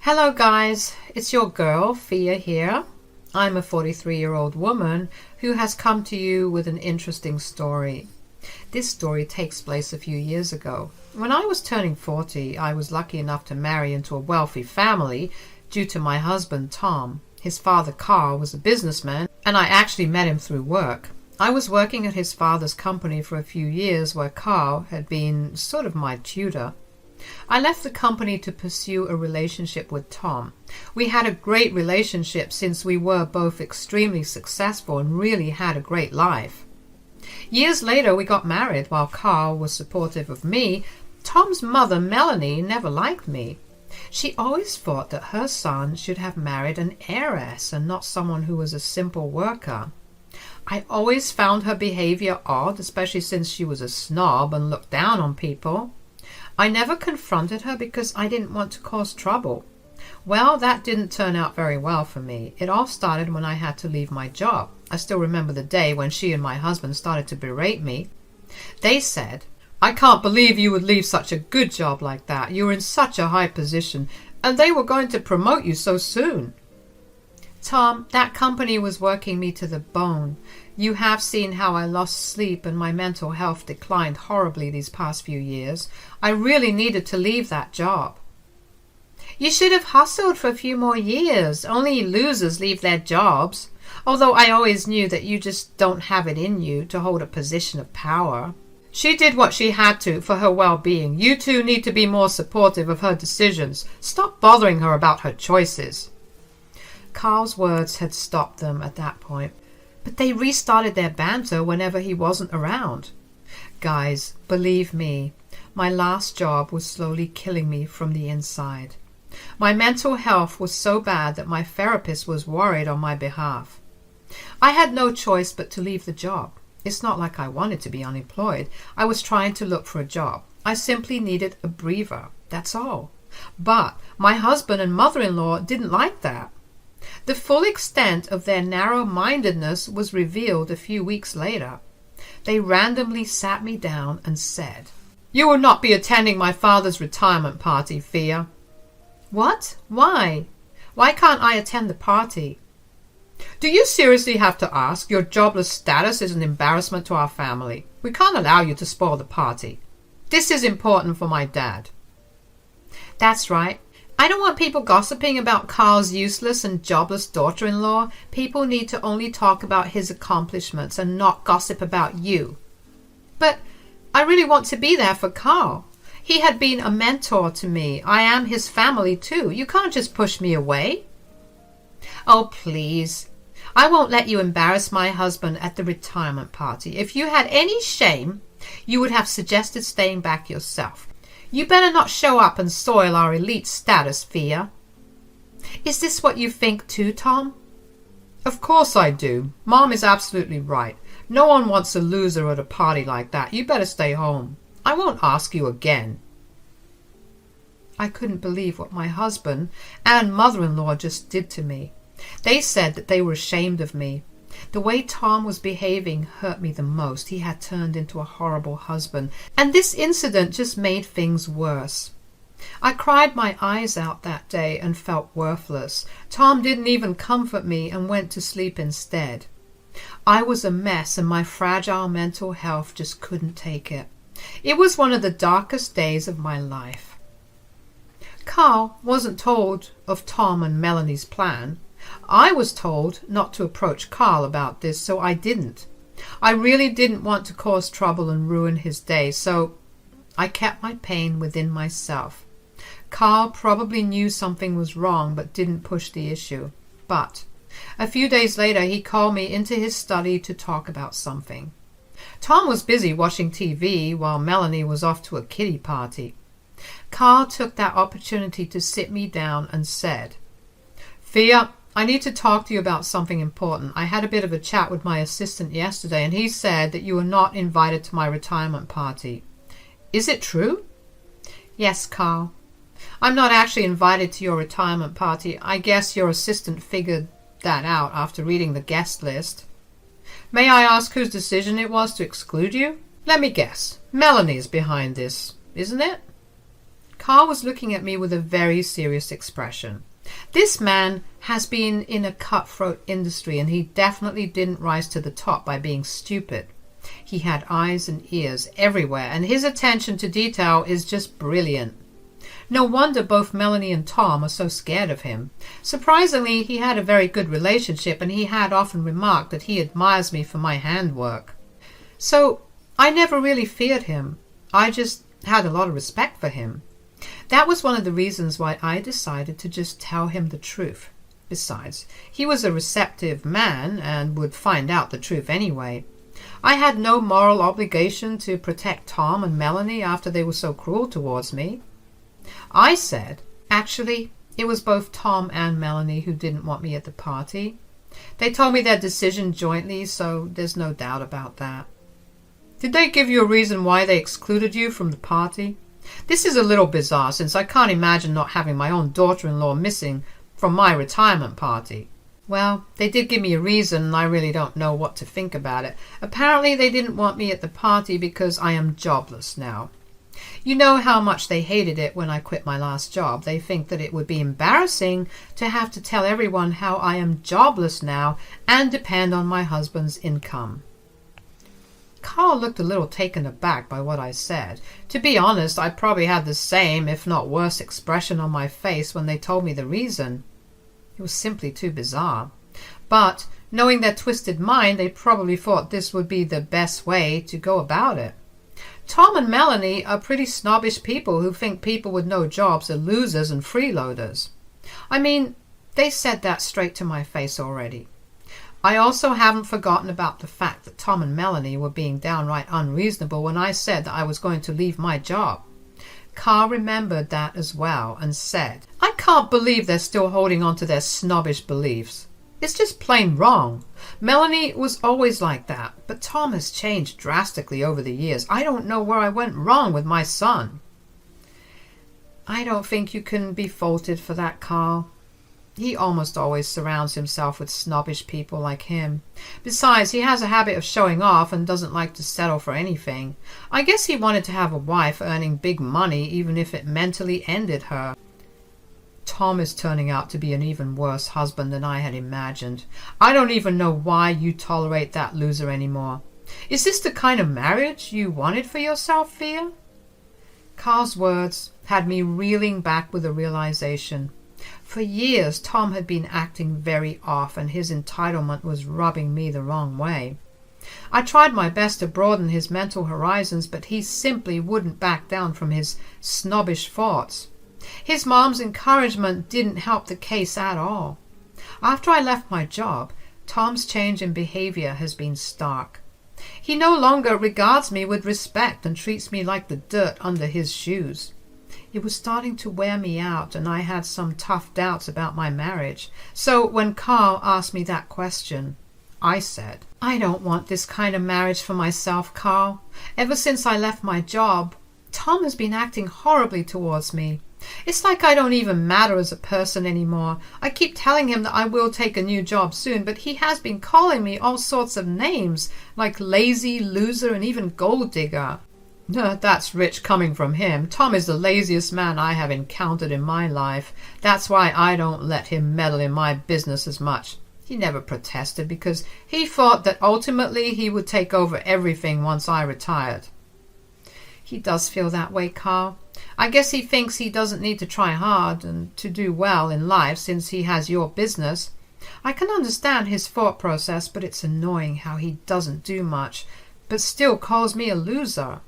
Hello guys, it's your girl Thea here. I'm a 43-year-old woman who has come to you with an interesting story. This story takes place a few years ago. When I was turning 40, I was lucky enough to marry into a wealthy family due to my husband Tom. His father Carl was a businessman and I actually met him through work. I was working at his father's company for a few years where Carl had been sort of my tutor. I left the company to pursue a relationship with Tom. We had a great relationship since we were both extremely successful and really had a great life. Years later, we got married. While Carl was supportive of me, Tom's mother, Melanie, never liked me. She always thought that her son should have married an heiress and not someone who was a simple worker. I always found her behavior odd, especially since she was a snob and looked down on people. I never confronted her because I didn't want to cause trouble. Well, that didn't turn out very well for me. It all started when I had to leave my job. I still remember the day when she and my husband started to berate me. They said, "I can't believe you would leave such a good job like that. You were in such a high position, and they were going to promote you so soon." Tom, that company was working me to the bone. You have seen how I lost sleep and my mental health declined horribly these past few years. I really needed to leave that job. "You should have hustled for a few more years. Only losers leave their jobs. Although I always knew that you just don't have it in you to hold a position of power. She did what she had to for her well-being. You two need to be more supportive of her decisions. Stop bothering her about her choices." Carl's words had stopped them at that point, but they restarted their banter whenever he wasn't around. Guys, believe me, my last job was slowly killing me from the inside. My mental health was so bad that my therapist was worried on my behalf. I had no choice but to leave the job. It's not like I wanted to be unemployed. I was trying to look for a job. I simply needed a breather, that's all. But my husband and mother-in-law didn't like that. The full extent of their narrow-mindedness was revealed a few weeks later. They randomly sat me down and said, "You will not be attending my father's retirement party, Thea." "What? Why? Why can't I attend the party?" "Do you seriously have to ask? Your jobless status is an embarrassment to our family. We can't allow you to spoil the party. This is important for my dad." "That's right. I don't want people gossiping about Carl's useless and jobless daughter-in-law. People need to only talk about his accomplishments and not gossip about you." "But I really want to be there for Carl. He had been a mentor to me. I am his family too. You can't just push me away." "Oh, please. I won't let you embarrass my husband at the retirement party. If you had any shame, you would have suggested staying back yourself. You better not show up and soil our elite status, Thea." "Is this what you think too, Tom?" "Of course I do. Mom is absolutely right. No one wants a loser at a party like that. You better stay home. I won't ask you again." I couldn't believe what my husband and mother-in-law just did to me. They said that they were ashamed of me. The way Tom was behaving hurt me the most. He had turned into a horrible husband, and this incident just made things worse. I cried my eyes out that day and felt worthless. Tom didn't even comfort me and went to sleep instead. I was a mess, and my fragile mental health just couldn't take it. It was one of the darkest days of my life. Carl wasn't told of Tom and Melanie's plan. I was told not to approach Carl about this, so I didn't. I really didn't want to cause trouble and ruin his day, so I kept my pain within myself. Carl probably knew something was wrong but didn't push the issue. But a few days later he called me into his study to talk about something. Tom was busy watching TV while Melanie was off to a kiddie party. Carl took that opportunity to sit me down and said, "Thea, I need to talk to you about something important. I had a bit of a chat with my assistant yesterday, and he said that you were not invited to my retirement party. Is it true?" "Yes, Carl. I'm not actually invited to your retirement party. I guess your assistant figured that out after reading the guest list." "May I ask whose decision it was to exclude you?" "Let me guess. Melanie's behind this, isn't it?" Carl was looking at me with a very serious expression. This man has been in a cutthroat industry, and he definitely didn't rise to the top by being stupid. He had eyes and ears everywhere, and his attention to detail is just brilliant. No wonder both Melanie and Tom are so scared of him. Surprisingly, he had a very good relationship, and he had often remarked that he admires me for my handwork. So I never really feared him. I just had a lot of respect for him. That was one of the reasons why I decided to just tell him the truth. Besides, he was a receptive man and would find out the truth anyway. I had no moral obligation to protect Tom and Melanie after they were so cruel towards me. I said, actually, it was both Tom and Melanie who didn't want me at the party. They told me their decision jointly, so there's no doubt about that. Did they give you a reason why they excluded you from the party? This is a little bizarre, since I can't imagine not having my own daughter-in-law missing from my retirement party. Well, they did give me a reason, and I really don't know what to think about it. Apparently they didn't want me at the party because I am jobless now. You know how much they hated it when I quit my last job. They think that it would be embarrassing to have to tell everyone how I am jobless now and depend on my husband's income. Carl looked a little taken aback by what I said. To be honest, I probably had the same, if not worse, expression on my face when they told me the reason. It was simply too bizarre. But, knowing their twisted mind, they probably thought this would be the best way to go about it. Tom and Melanie are pretty snobbish people who think people with no jobs are losers and freeloaders. I mean, they said that straight to my face already. I also haven't forgotten about the fact that Tom and Melanie were being downright unreasonable when I said that I was going to leave my job. Carl remembered that as well and said, I can't believe they're still holding on to their snobbish beliefs. It's just plain wrong. Melanie was always like that, but Tom has changed drastically over the years. I don't know where I went wrong with my son. I don't think you can be faulted for that, Carl. He almost always surrounds himself with snobbish people like him. Besides, he has a habit of showing off and doesn't like to settle for anything. I guess he wanted to have a wife earning big money, even if it mentally ended her. Tom is turning out to be an even worse husband than I had imagined. I don't even know why you tolerate that loser anymore. Is this the kind of marriage you wanted for yourself, Thea? Carl's words had me reeling back with a realization. For years, Tom had been acting very off, and his entitlement was rubbing me the wrong way. I tried my best to broaden his mental horizons, but he simply wouldn't back down from his snobbish thoughts. His mom's encouragement didn't help the case at all. After I left my job, Tom's change in behavior has been stark. He no longer regards me with respect and treats me like the dirt under his shoes. It was starting to wear me out, and I had some tough doubts about my marriage. So when Carl asked me that question, I said, I don't want this kind of marriage for myself, Carl. Ever since I left my job, Tom has been acting horribly towards me. It's like I don't even matter as a person anymore. I keep telling him that I will take a new job soon, but he has been calling me all sorts of names, like lazy, loser, and even gold digger. That's rich coming from him. Tom is the laziest man I have encountered in my life. That's why I don't let him meddle in my business as much. He never protested because he thought that ultimately he would take over everything once I retired. He does feel that way, Carl. I guess he thinks he doesn't need to try hard and to do well in life since he has your business. I can understand his thought process, but it's annoying how he doesn't do much, but still calls me a loser.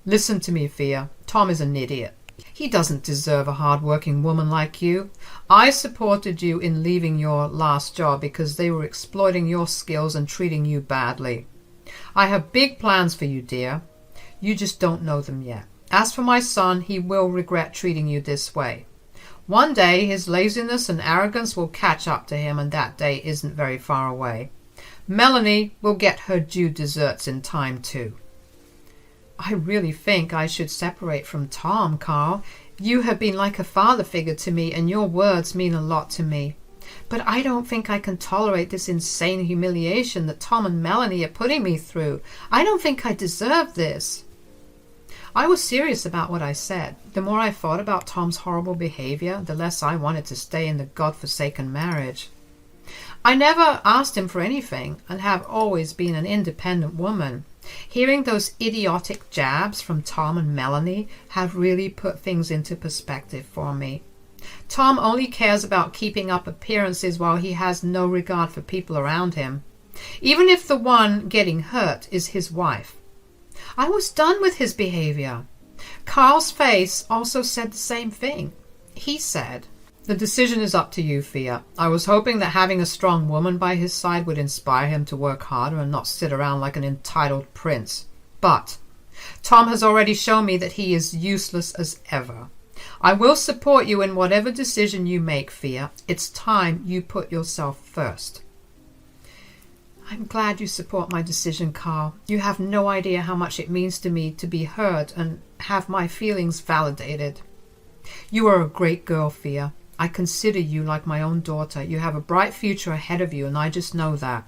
Listen to me, Thea. Tom is an idiot. He doesn't deserve a hard-working woman like you. I supported you in leaving your last job because they were exploiting your skills and treating you badly. I have big plans for you, dear. You just don't know them yet. As for my son, he will regret treating you this way. One day his laziness and arrogance will catch up to him, and that day isn't very far away. Melanie will get her due deserts in time too. I really think I should separate from Tom, Carl. You have been like a father figure to me, and your words mean a lot to me. But I don't think I can tolerate this insane humiliation that Tom and Melanie are putting me through. I don't think I deserve this. I was serious about what I said. The more I thought about Tom's horrible behavior, the less I wanted to stay in the godforsaken marriage. I never asked him for anything and have always been an independent woman. Hearing those idiotic jabs from Tom and Melanie have really put things into perspective for me. Tom only cares about keeping up appearances while he has no regard for people around him, even if the one getting hurt is his wife. I was done with his behavior. Carl's face also said the same thing. He said, "The decision is up to you, Thea. I was hoping that having a strong woman by his side would inspire him to work harder and not sit around like an entitled prince. But Tom has already shown me that he is useless as ever. I will support you in whatever decision you make, Thea. It's time you put yourself first." I'm glad you support my decision, Carl. You have no idea how much it means to me to be heard and have my feelings validated. You are a great girl, Thea. I consider you like my own daughter. You have a bright future ahead of you, and I just know that.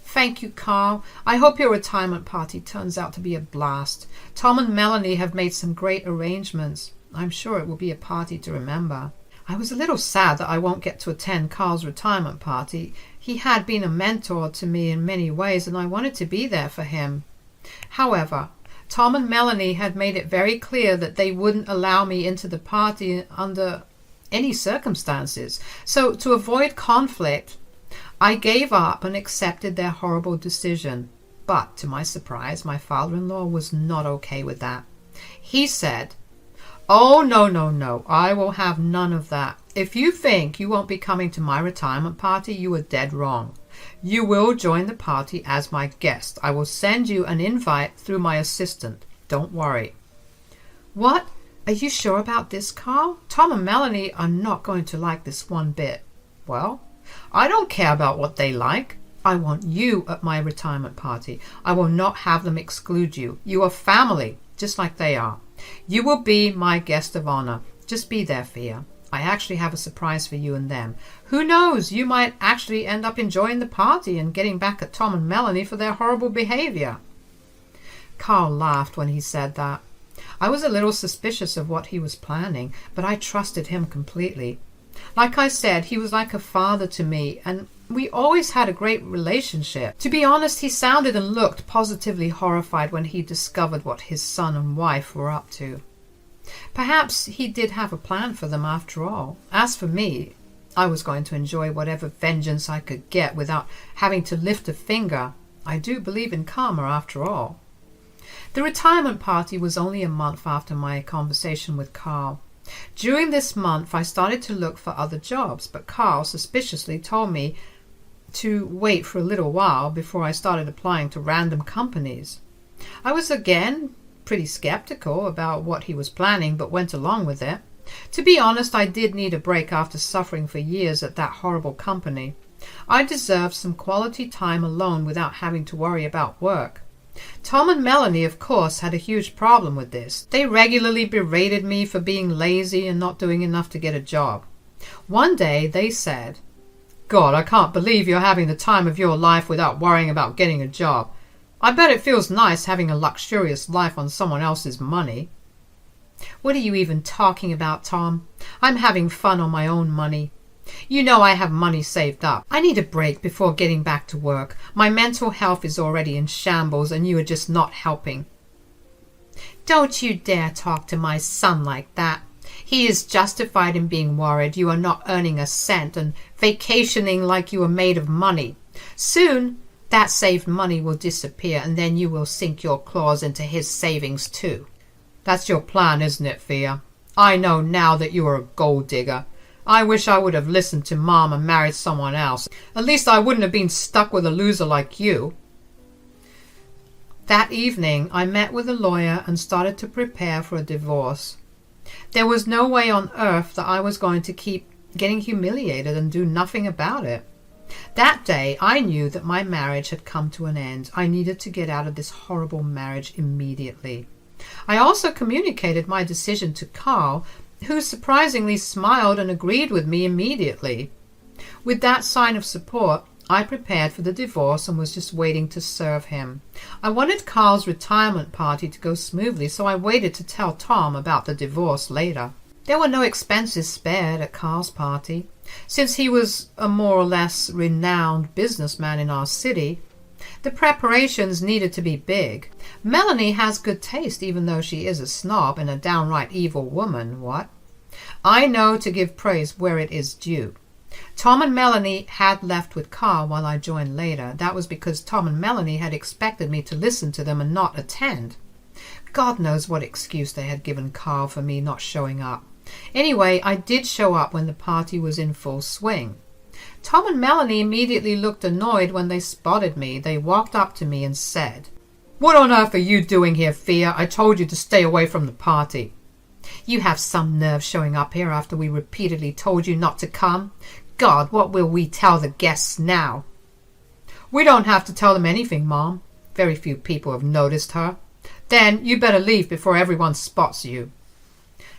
Thank you, Carl. I hope your retirement party turns out to be a blast. Tom and Melanie have made some great arrangements. I'm sure it will be a party to remember. I was a little sad that I won't get to attend Carl's retirement party. He had been a mentor to me in many ways, and I wanted to be there for him. However, Tom and Melanie had made it very clear that they wouldn't allow me into the party under any circumstances. So to avoid conflict, I gave up and accepted their horrible decision. But to my surprise, my father-in-law was not okay with that. He said, "Oh, no, I will have none of that. If you think you won't be coming to my retirement party, you are dead wrong. You will join the party as my guest. I will send you an invite through my assistant. Don't worry." What? Are you sure about this, Carl? Tom and Melanie are not going to like this one bit. Well, I don't care about what they like. I want you at my retirement party. I will not have them exclude you. You are family, just like they are. You will be my guest of honor. Just be there, Thea. I actually have a surprise for you and them. Who knows, you might actually end up enjoying the party and getting back at Tom and Melanie for their horrible behavior. Carl laughed when he said that. I was a little suspicious of what he was planning, but I trusted him completely. Like I said, he was like a father to me, and we always had a great relationship. To be honest, he sounded and looked positively horrified when he discovered what his son and wife were up to. Perhaps he did have a plan for them after all. As for me, I was going to enjoy whatever vengeance I could get without having to lift a finger. I do believe in karma after all. The retirement party was only a month after my conversation with Carl. During this month, I started to look for other jobs, but Carl suspiciously told me to wait for a little while before I started applying to random companies. I was again pretty skeptical about what he was planning, but went along with it. To be honest, I did need a break after suffering for years at that horrible company. I deserved some quality time alone without having to worry about work. Tom and Melanie, of course, had a huge problem with this. They regularly berated me for being lazy and not doing enough to get a job. One day they said, "God, I can't believe you're having the time of your life without worrying about getting a job. I bet it feels nice having a luxurious life on someone else's money." What are you even talking about, Tom? I'm having fun on my own money. You know I have money saved up. I need a break before getting back to work. My mental health is already in shambles and you are just not helping. Don't you dare talk to my son like that. He is justified in being worried. You are not earning a cent and vacationing like you are made of money. Soon that saved money will disappear and then you will sink your claws into his savings too. That's your plan, isn't it, Thea? I know now that you are a gold digger. I wish I would have listened to Mom and married someone else. At least I wouldn't have been stuck with a loser like you. That evening, I met with a lawyer and started to prepare for a divorce. There was no way on earth that I was going to keep getting humiliated and do nothing about it. That day, I knew that my marriage had come to an end. I needed to get out of this horrible marriage immediately. I also communicated my decision to Carl, who surprisingly smiled and agreed with me immediately. With that sign of support, I prepared for the divorce and was just waiting to serve him. I wanted Carl's retirement party to go smoothly, so I waited to tell Tom about the divorce later. There were no expenses spared at Carl's party. Since he was a more or less renowned businessman in our city, the preparations needed to be big. Melanie has good taste, even though she is a snob and a downright evil woman, what? I know to give praise where it is due. Tom and Melanie had left with Carl while I joined later. That was because Tom and Melanie had expected me to listen to them and not attend. God knows what excuse they had given Carl for me not showing up. Anyway, I did show up when the party was in full swing. Tom and Melanie immediately looked annoyed when they spotted me. They walked up to me and said, "What on earth are you doing here, Thea? I told you to stay away from the party." "You have some nerve showing up here after we repeatedly told you not to come. God, what will we tell the guests now?" "We don't have to tell them anything, Mom. Very few people have noticed her." "Then you better leave before everyone spots you."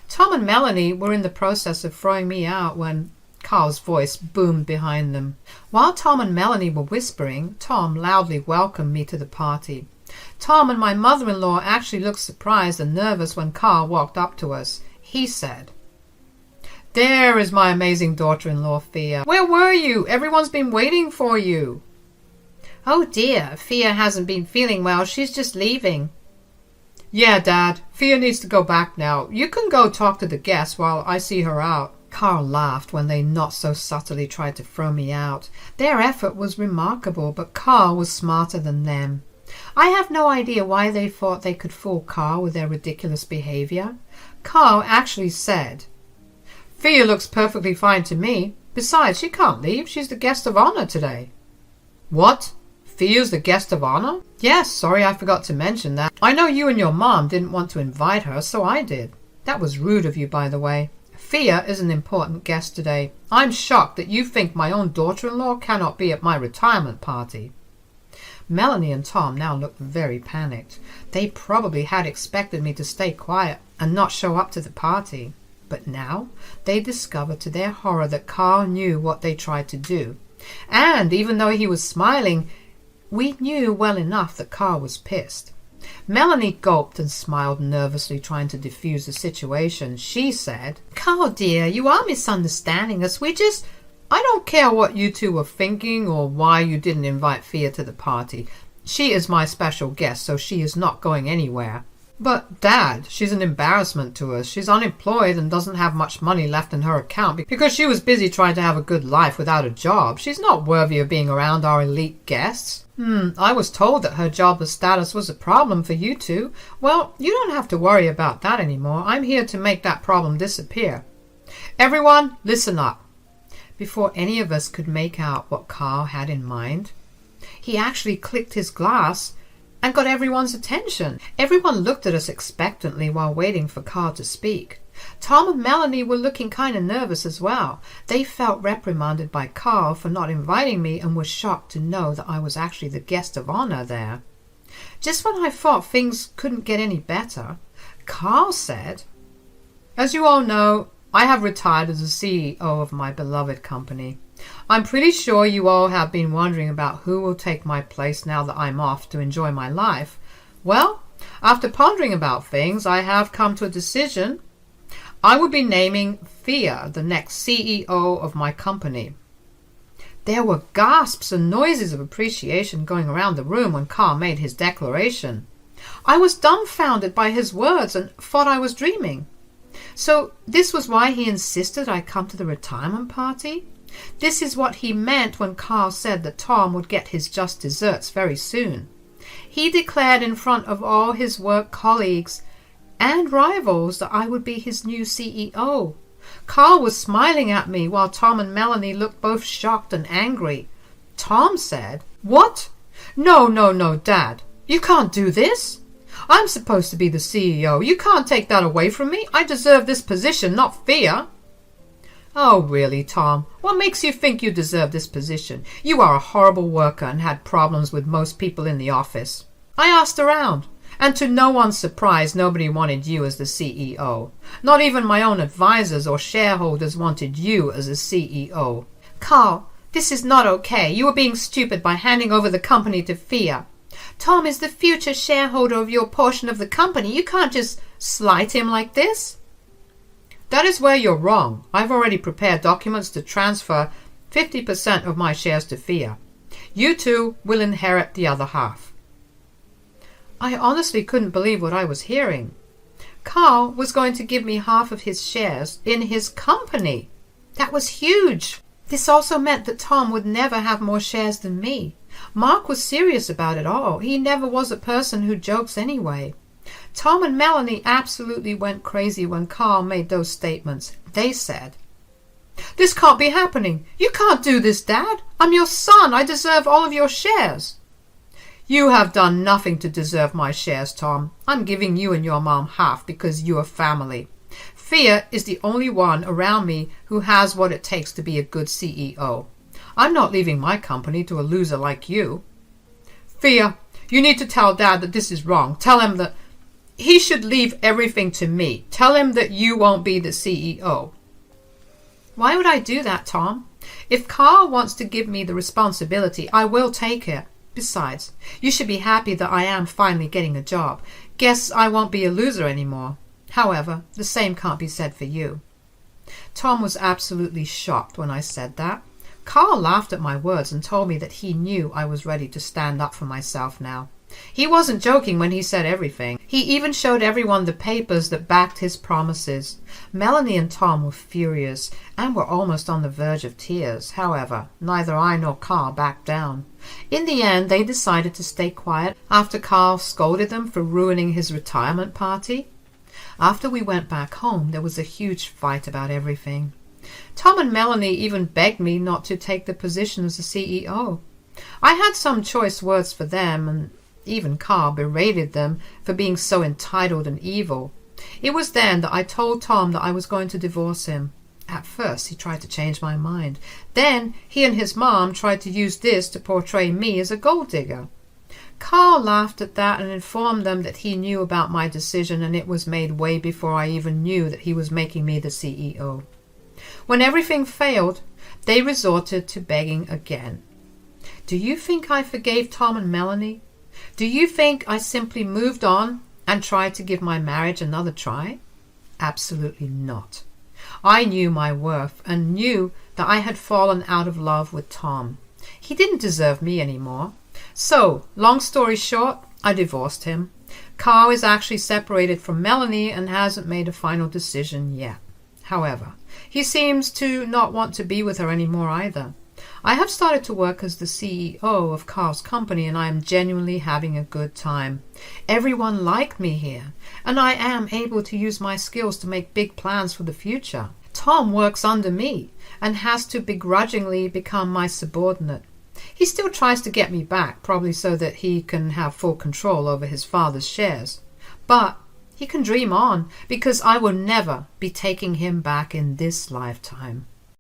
Tom and Melanie were in the process of throwing me out when Carl's voice boomed behind them. While Tom and Melanie were whispering, Tom loudly welcomed me to the party. Tom and my mother-in-law actually looked surprised and nervous when Carl walked up to us. He said, "There is my amazing daughter-in-law, Thea. Where were you? Everyone's been waiting for you." "Oh dear, Thea hasn't been feeling well. She's just leaving." "Yeah, Dad. Thea needs to go back now. You can go talk to the guests while I see her out." Carl laughed when they not so subtly tried to throw me out. Their effort was remarkable, but Carl was smarter than them. I have no idea why they thought they could fool Carl with their ridiculous behavior. Carl actually said, "Thea looks perfectly fine to me. Besides, she can't leave. She's the guest of honor today." "What? Thea's the guest of honor?" "Yes, sorry I forgot to mention that. I know you and your mom didn't want to invite her, so I did. That was rude of you, by the way. Thea is an important guest today. I'm shocked that you think my own daughter-in-law cannot be at my retirement party." Melanie and Tom now looked very panicked. They probably had expected me to stay quiet and not show up to the party. But now they discovered to their horror that Carl knew what they tried to do. And even though he was smiling, we knew well enough that Carl was pissed. Melanie gulped and smiled nervously, trying to defuse the situation. She said, "Carl, dear, you are misunderstanding us. I don't care what you two were thinking or why you didn't invite Thea to the party. She is my special guest, so she is not going anywhere." "But, Dad, she's an embarrassment to us. She's unemployed and doesn't have much money left in her account because she was busy trying to have a good life without a job. She's not worthy of being around our elite guests." I was told that her jobless status was a problem for you two. Well, you don't have to worry about that anymore. I'm here to make that problem disappear. Everyone, listen up." Before any of us could make out what Carl had in mind, he actually clicked his glass and got everyone's attention. Everyone looked at us expectantly while waiting for Carl to speak. Tom and Melanie were looking kind of nervous as well. They felt reprimanded by Carl for not inviting me and were shocked to know that I was actually the guest of honor there. Just when I thought things couldn't get any better, Carl said, "As you all know, I have retired as the CEO of my beloved company. I'm pretty sure you all have been wondering about who will take my place now that I'm off to enjoy my life. Well, after pondering about things, I have come to a decision. I will be naming Thea the next CEO of my company." There were gasps and noises of appreciation going around the room when Carl made his declaration. I was dumbfounded by his words and thought I was dreaming. So this was why he insisted I come to the retirement party? This is what he meant when Carl said that Tom would get his just desserts very soon. He declared in front of all his work colleagues and rivals that I would be his new CEO. Carl was smiling at me while Tom and Melanie looked both shocked and angry. Tom said, "What? No, Dad. You can't do this. I'm supposed to be the CEO. You can't take that away from me. I deserve this position, not Thea." "Oh, really, Tom? What makes you think you deserve this position? You are a horrible worker and had problems with most people in the office. I asked around, and to no one's surprise, nobody wanted you as the CEO. Not even my own advisors or shareholders wanted you as a CEO. Carl, This is not okay. You are being stupid by handing over the company to Thea. Tom is the future shareholder of your portion of the company. You can't just slight him like this. That is where you're wrong. I've already prepared documents to transfer 50% of my shares to Thea. You two will inherit the other half. I honestly couldn't believe what I was hearing. Carl was going to give me half of his shares in his company. That was huge. This also meant that Tom would never have more shares than me. Mark was serious about it all. He never was a person who jokes anyway. Tom and Melanie absolutely went crazy when Carl made those statements. They said, "This can't be happening. You can't do this, Dad. I'm your son. I deserve all of your shares." "You have done nothing to deserve my shares, Tom. I'm giving you and your mom half because you are family. Thea is the only one around me who has what it takes to be a good CEO. I'm not leaving my company to a loser like you." "Thea, you need to tell Dad that this is wrong. Tell him that he should leave everything to me. Tell him that you won't be the CEO." "Why would I do that, Tom? If Carl wants to give me the responsibility, I will take it. Besides, you should be happy that I am finally getting a job. Guess I won't be a loser anymore. However, the same can't be said for you." Tom was absolutely shocked when I said that. Carl laughed at my words and told me that he knew I was ready to stand up for myself now. He wasn't joking when he said everything. He even showed everyone the papers that backed his promises. Melanie and Tom were furious and were almost on the verge of tears. However, neither I nor Carl backed down. In the end, they decided to stay quiet after Carl scolded them for ruining his retirement party. After we went back home, there was a huge fight about everything. Tom and Melanie even begged me not to take the position as the CEO. I had some choice words for them, and even Carl berated them for being so entitled and evil. It was then that I told Tom that I was going to divorce him. At first, he tried to change my mind. Then he and his mom tried to use this to portray me as a gold digger. Carl laughed at that and informed them that he knew about my decision, and it was made way before I even knew that he was making me the CEO. When everything failed, they resorted to begging again. Do you think I forgave Tom and Melanie? Do you think I simply moved on and tried to give my marriage another try? Absolutely not. I knew my worth and knew that I had fallen out of love with Tom. He didn't deserve me anymore. So, long story short, I divorced him. Carl is actually separated from Melanie and hasn't made a final decision yet. However, he seems to not want to be with her anymore either. I have started to work as the CEO of Carl's company, and I am genuinely having a good time. Everyone liked me here, and I am able to use my skills to make big plans for the future. Tom works under me and has to begrudgingly become my subordinate. He still tries to get me back, probably so that he can have full control over his father's shares. But he can dream on, because I will never be taking him back in this lifetime.